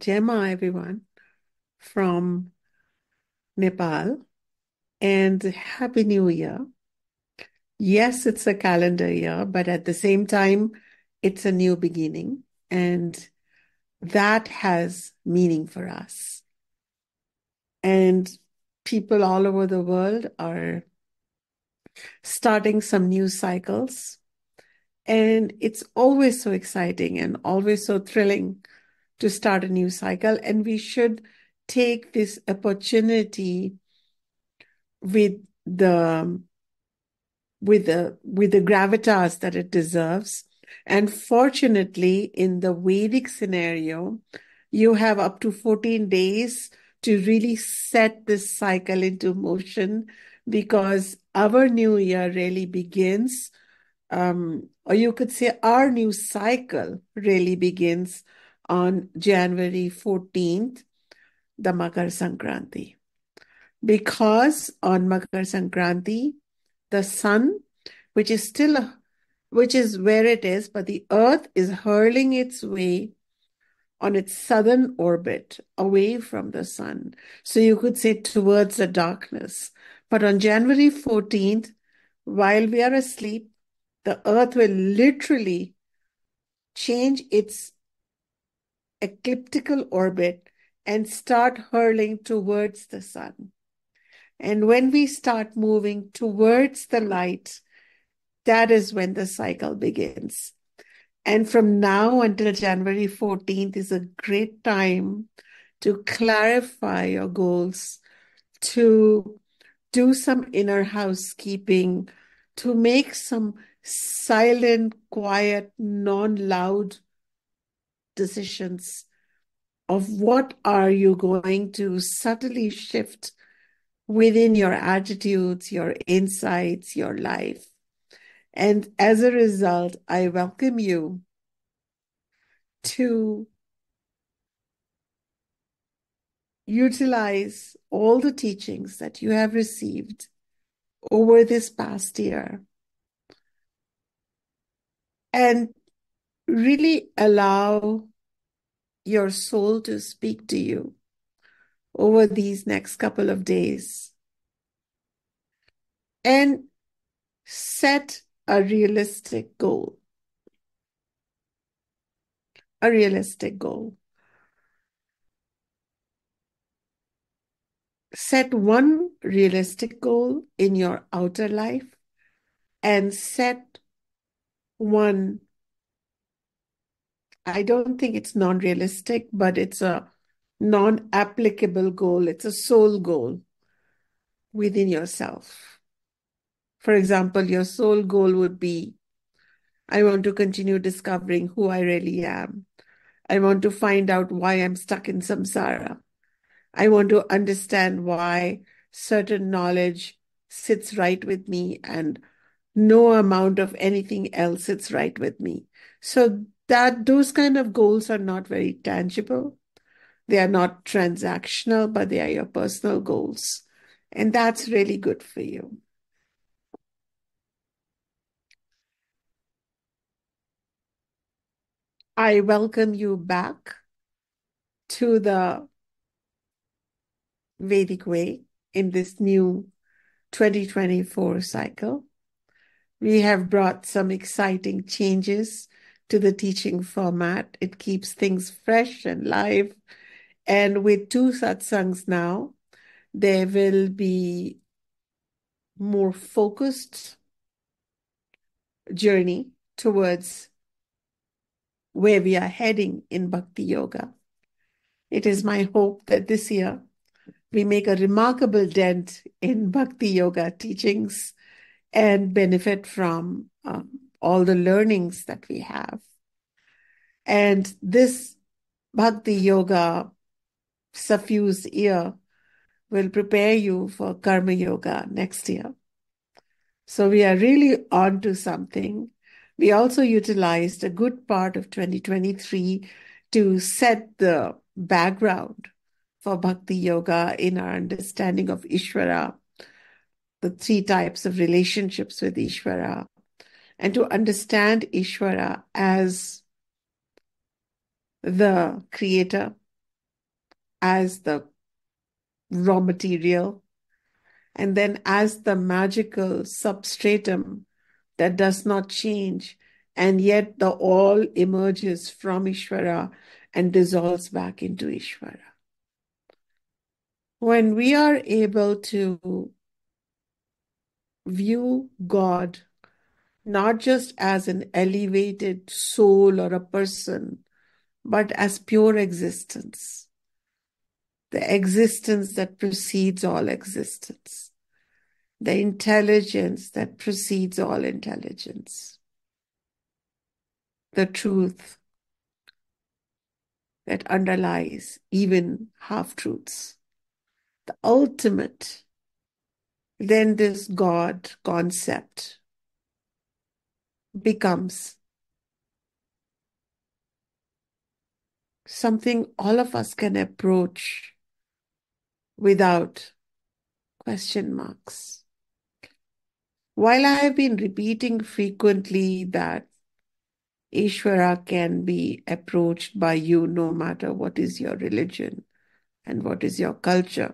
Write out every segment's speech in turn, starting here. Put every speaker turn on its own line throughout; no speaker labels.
Gemma, everyone, from Nepal, and Happy New Year. Yes, it's a calendar year, but at the same time, it's a new beginning, and that has meaning for us. And people all over the world are starting some new cycles, and it's always so exciting and always so thrilling to start a new cycle. And we should take this opportunity with the with the gravitas that it deserves. And fortunately, in the Vedic scenario, you have up to 14 days to really set this cycle into motion, because our new year really begins, or you could say our new cycle really begins on January 14th, the Makar Sankranti. Because on Makar Sankranti, the sun, which is still, which is where it is, but the earth is hurling its way on its southern orbit away from the sun. So you could say towards the darkness. But on January 14th, while we are asleep, the earth will literally change its ecliptical orbit and start hurling towards the sun. And when we start moving towards the light, that is when the cycle begins. And from now until January 14th is a great time to clarify your goals, to do some inner housekeeping, to make some silent, quiet, non-loud decisions of what are you going to subtly shift within your attitudes, your insights, your life. And as a result, I welcome you to utilize all the teachings that you have received over this past year and really allow your soul to speak to you over these next couple of days, and set a realistic goal. A realistic goal. Set one realistic goal in your outer life and set one, I don't think it's non-realistic, but it's a non-applicable goal. It's a soul goal within yourself. For example, your soul goal would be, I want to continue discovering who I really am. I want to find out why I'm stuck in samsara. I want to understand why certain knowledge sits right with me and no amount of anything else sits right with me. So that those kind of goals are not very tangible. They are not transactional, but they are your personal goals. And that's really good for you. I welcome you back to the Vedic way in this new 2024 cycle. We have brought some exciting changes to the teaching format. It keeps things fresh and live. And with two satsangs now, there will be more focused journey towards where we are heading in Bhakti Yoga. It is my hope that this year we make a remarkable dent in Bhakti Yoga teachings and benefit from all the learnings that we have. And this Bhakti Yoga suffused year will prepare you for Karma Yoga next year. So we are really on to something. We also utilized a good part of 2023 to set the background for Bhakti Yoga in our understanding of Ishvara, the three types of relationships with Ishvara, and to understand Ishvara as the creator, as the raw material, and then as the magical substratum that does not change, and yet the all emerges from Ishvara and dissolves back into Ishvara. When we are able to view God not just as an elevated soul or a person, but as pure existence, the existence that precedes all existence, the intelligence that precedes all intelligence, the truth that underlies even half-truths, the ultimate, then this God concept becomes something all of us can approach without question marks. While I have been repeating frequently that Ishvara can be approached by you no matter what is your religion and what is your culture,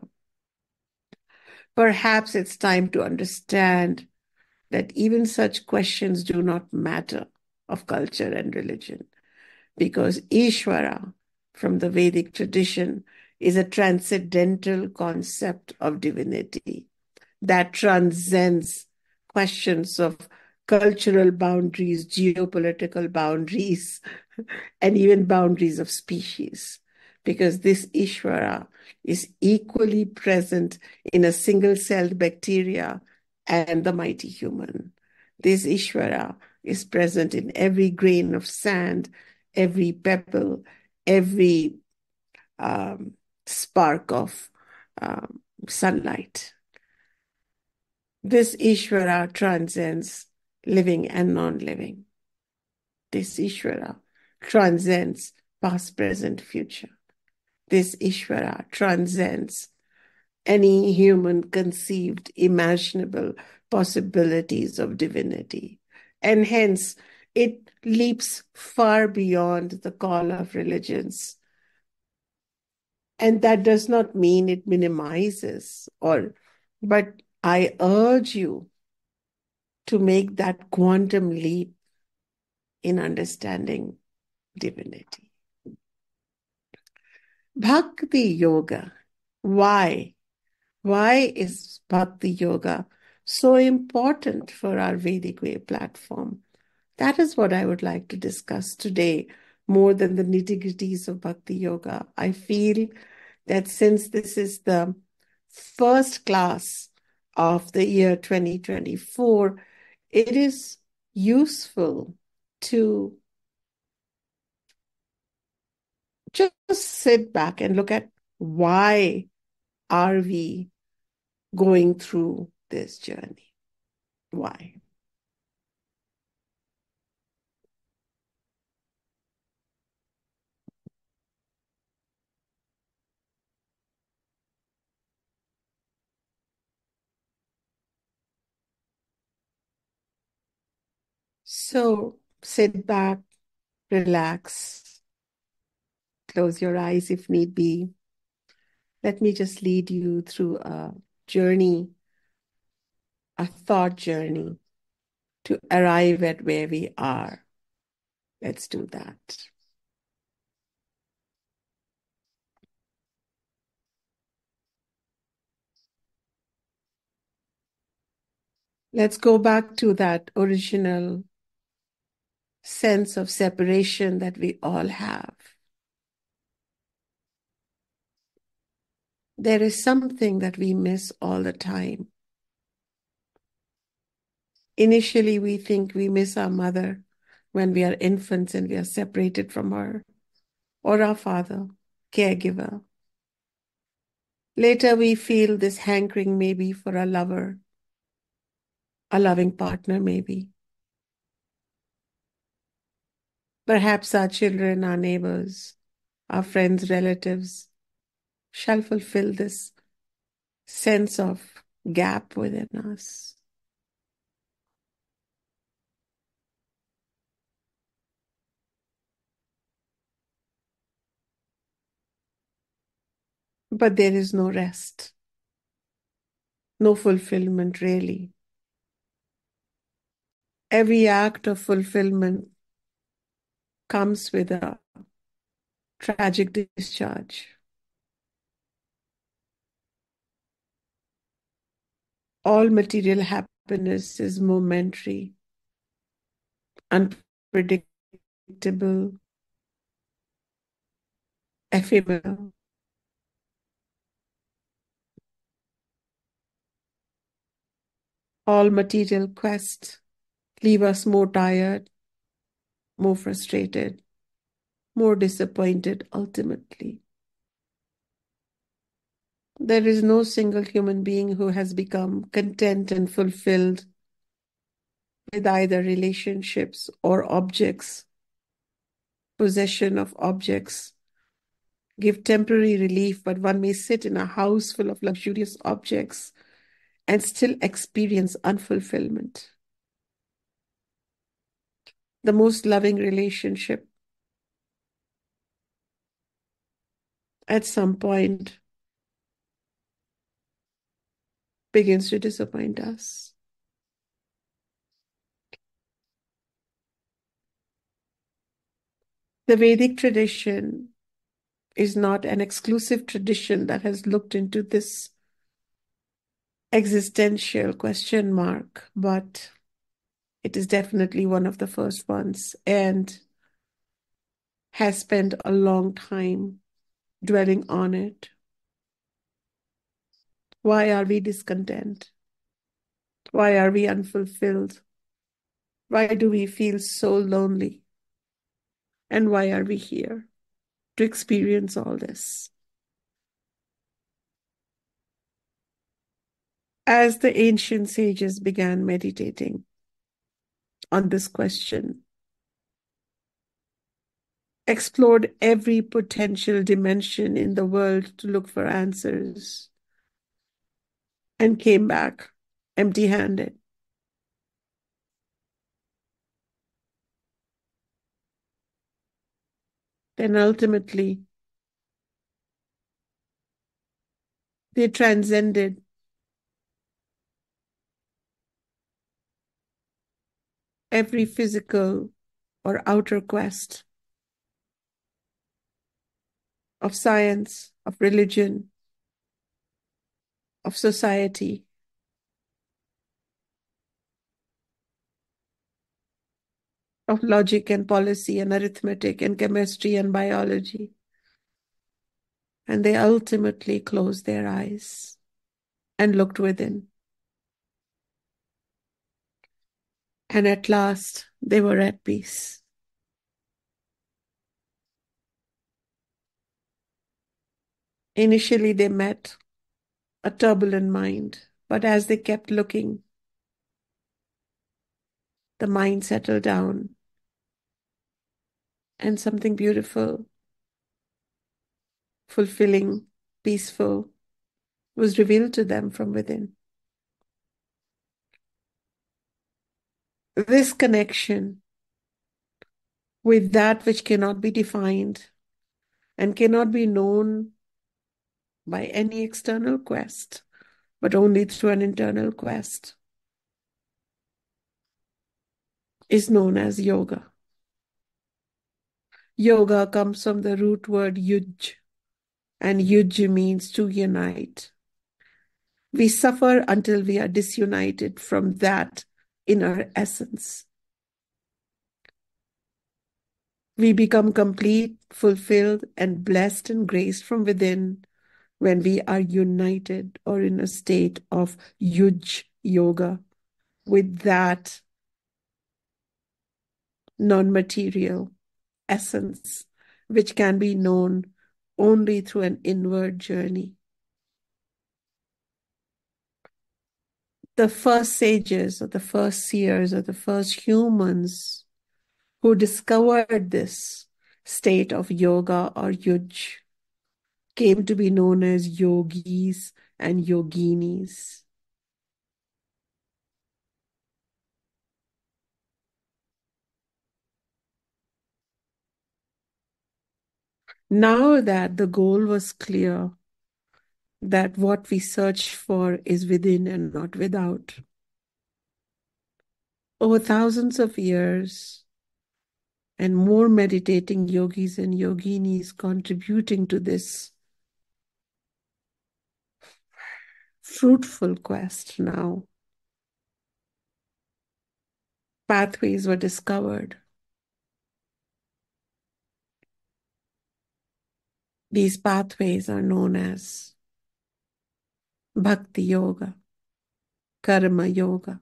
perhaps it's time to understand that even such questions do not matter of culture and religion, because Ishvara, from the Vedic tradition, is a transcendental concept of divinity that transcends questions of cultural boundaries, geopolitical boundaries, and even boundaries of species. Because this Ishvara is equally present in a single-celled bacteria and the mighty human. This Ishvara is present in every grain of sand, every pebble, every spark of sunlight. This Ishvara transcends living and non-living. This Ishvara transcends past, present, future. This Ishvara transcends any human conceived, imaginable possibilities of divinity. And hence, it leaps far beyond the call of religions. And that does not mean it minimizes but I urge you to make that quantum leap in understanding divinity. Bhakti Yoga. Why? Why is Bhakti Yoga so important for our Vedic Way platform? That is what I would like to discuss today, more than the nitty-gritties of Bhakti Yoga. I feel that since this is the first class of the year 2024, it is useful to just sit back and look at why are we going through this journey? Why? So sit back, relax, close your eyes if need be. Let me just lead you through a journey, a thought journey to arrive at where we are. Let's do that. Let's go back to that original sense of separation that we all have. There is something that we miss all the time. Initially, we think we miss our mother when we are infants and we are separated from her, or our father, caregiver. Later, we feel this hankering maybe for a lover, a loving partner maybe. Perhaps our children, our neighbors, our friends, relatives shall fulfill this sense of gap within us. But there is no rest, no fulfillment really. Every act of fulfillment comes with a tragic discharge. All material happiness is momentary, unpredictable, ephemeral. All material quests leave us more tired, more frustrated, more disappointed ultimately. There is no single human being who has become content and fulfilled with either relationships or objects. Possession of objects give temporary relief, but one may sit in a house full of luxurious objects and still experience unfulfillment. The most loving relationship at some point begins to disappoint us. The Vedic tradition is not an exclusive tradition that has looked into this existential question mark, but it is definitely one of the first ones and has spent a long time dwelling on it. Why are we discontent? Why are we unfulfilled? Why do we feel so lonely? And why are we here to experience all this? As the ancient sages began meditating on this question, explored every potential dimension in the world to look for answers, and came back empty handed. Then ultimately, they transcended every physical or outer quest of science, of religion, of society, of logic and policy and arithmetic and chemistry and biology. And they ultimately closed their eyes and looked within. And at last, they were at peace. Initially, they met a turbulent mind, but as they kept looking, the mind settled down and something beautiful, fulfilling, peaceful was revealed to them from within. This connection with that which cannot be defined and cannot be known by any external quest, but only through an internal quest, is known as yoga. Yoga comes from the root word yuj, and yuj means to unite. We suffer until we are disunited from that inner essence. We become complete, fulfilled, and blessed and graced from within when we are united or in a state of yuj yoga with that non-material essence, which can be known only through an inward journey. The first sages or the first seers or the first humans who discovered this state of yoga or yuj came to be known as yogis and yoginis. Now that the goal was clear, that what we search for is within and not without. Over thousands of years, and more meditating yogis and yoginis contributing to this fruitful quest now. Pathways were discovered. These pathways are known as Bhakti Yoga, Karma Yoga,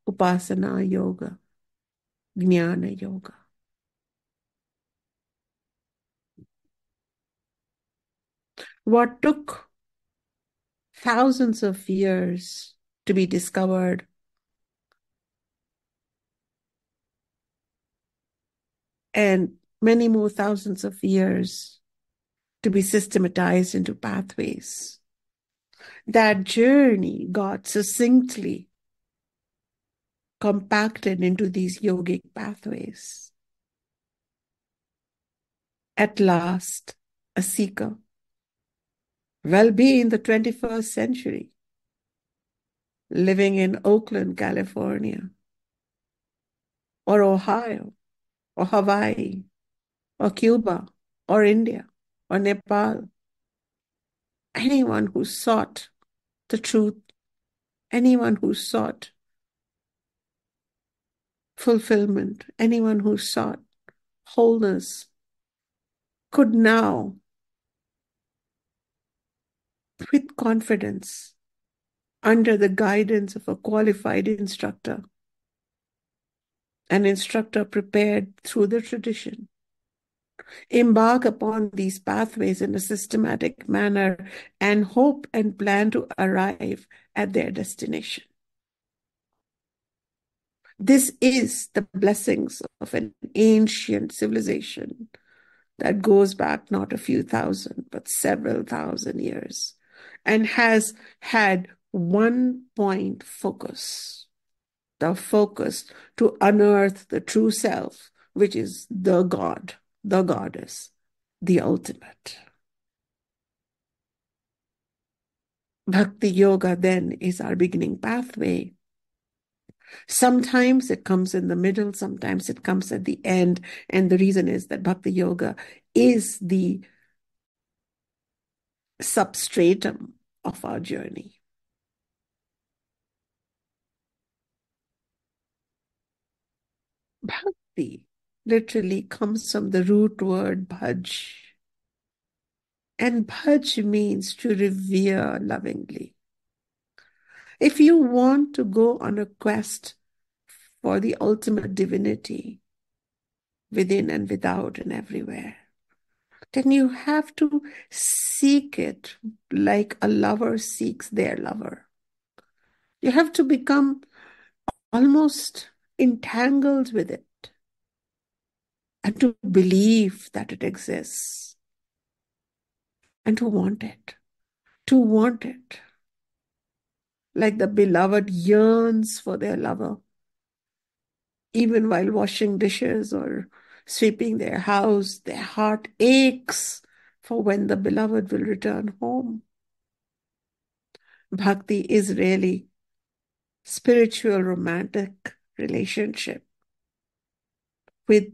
Upasana Yoga, Jnana Yoga. What took thousands of years to be discovered and many more thousands of years to be systematized into pathways. That journey got succinctly compacted into these yogic pathways. At last, a seeker, well be in the 21st century, living in Oakland, California, or Ohio, or Hawaii, or Cuba, or India, or Nepal, anyone who sought the truth, anyone who sought fulfillment, anyone who sought wholeness, could now, with confidence, under the guidance of a qualified instructor, an instructor prepared through the tradition, embark upon these pathways in a systematic manner and hope and plan to arrive at their destination. This is the blessings of an ancient civilization that goes back not a few thousand, but several thousand years, and has had one point focus, the focus to unearth the true self, which is the God, the goddess, the ultimate. Bhakti Yoga then is our beginning pathway. Sometimes it comes in the middle, sometimes it comes at the end. And the reason is that Bhakti Yoga is the substratum of our journey. Bhakti literally comes from the root word bhaj. And bhaj means to revere lovingly. If you want to go on a quest for the ultimate divinity within and without and everywhere, then you have to seek it like a lover seeks their lover. You have to become almost entangled with it and to believe that it exists and to want it, to want it. Like the beloved yearns for their lover, even while washing dishes or sweeping their house, their heart aches for when the beloved will return home. Bhakti is really spiritual romantic relationship with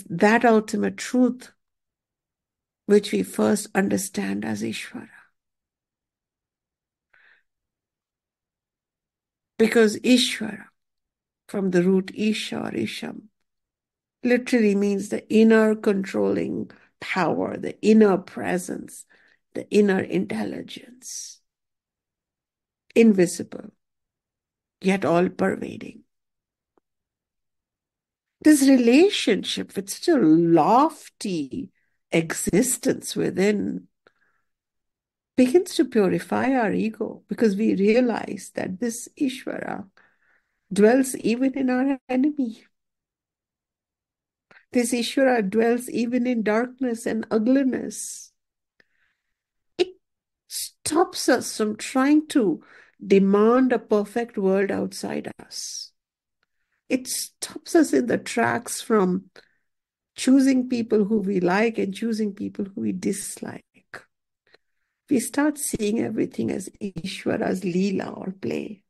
that ultimate truth which we first understand as Ishvara. Because Ishvara, from the root Isha or Isham, literally means the inner controlling power, the inner presence, the inner intelligence. Invisible, yet all pervading. This relationship with such a lofty existence within begins to purify our ego because we realize that this Ishvara dwells even in our enemy. This Ishvara dwells even in darkness and ugliness. It stops us from trying to demand a perfect world outside us. It stops us in the tracks from choosing people who we like and choosing people who we dislike. We start seeing everything as Ishvara's Leela or play.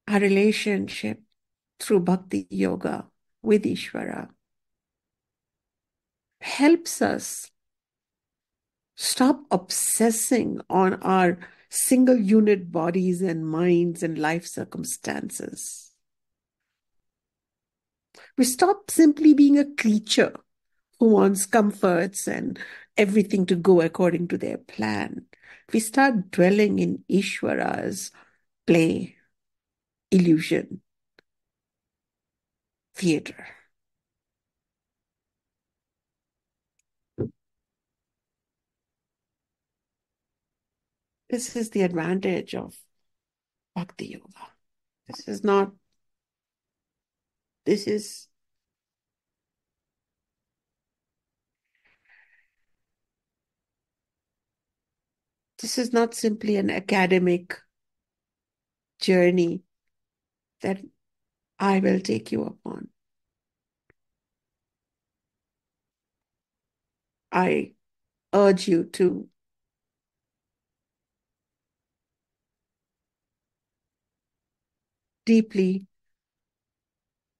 Our relationship through Bhakti Yoga with Ishvara helps us stop obsessing on our single unit bodies and minds and life circumstances. We stop simply being a creature who wants comforts and everything to go according to their plan. We start dwelling in Ishvara's play, illusion, theater. This is the advantage of Bhakti Yoga. This is not, this is, this is not simply an academic journey that I will take you upon. I urge you to deeply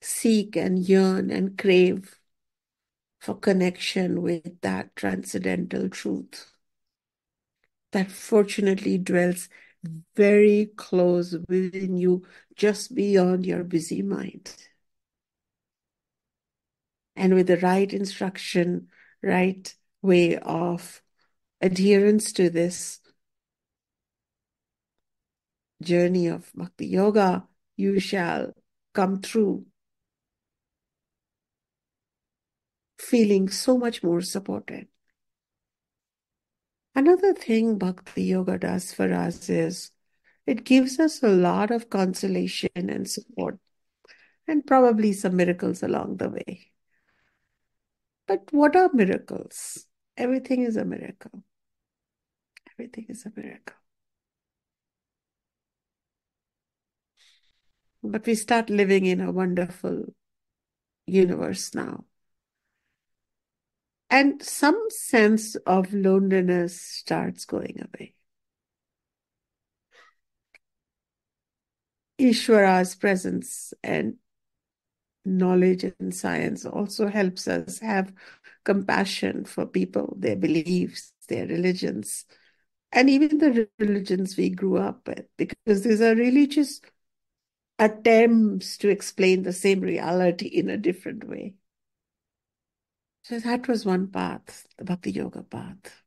seek and yearn and crave for connection with that transcendental truth that fortunately dwells very close within you, just beyond your busy mind. And with the right instruction, right way of adherence to this journey of Bhakti Yoga, you shall come through feeling so much more supported. Another thing Bhakti Yoga does for us is it gives us a lot of consolation and support, and probably some miracles along the way. But what are miracles? Everything is a miracle. Everything is a miracle. But we start living in a wonderful universe now. And some sense of loneliness starts going away. Ishvara's presence and knowledge and science also helps us have compassion for people, their beliefs, their religions, and even the religions we grew up with, because these are really just attempts to explain the same reality in a different way. So that was one path, the Bhakti Yoga path.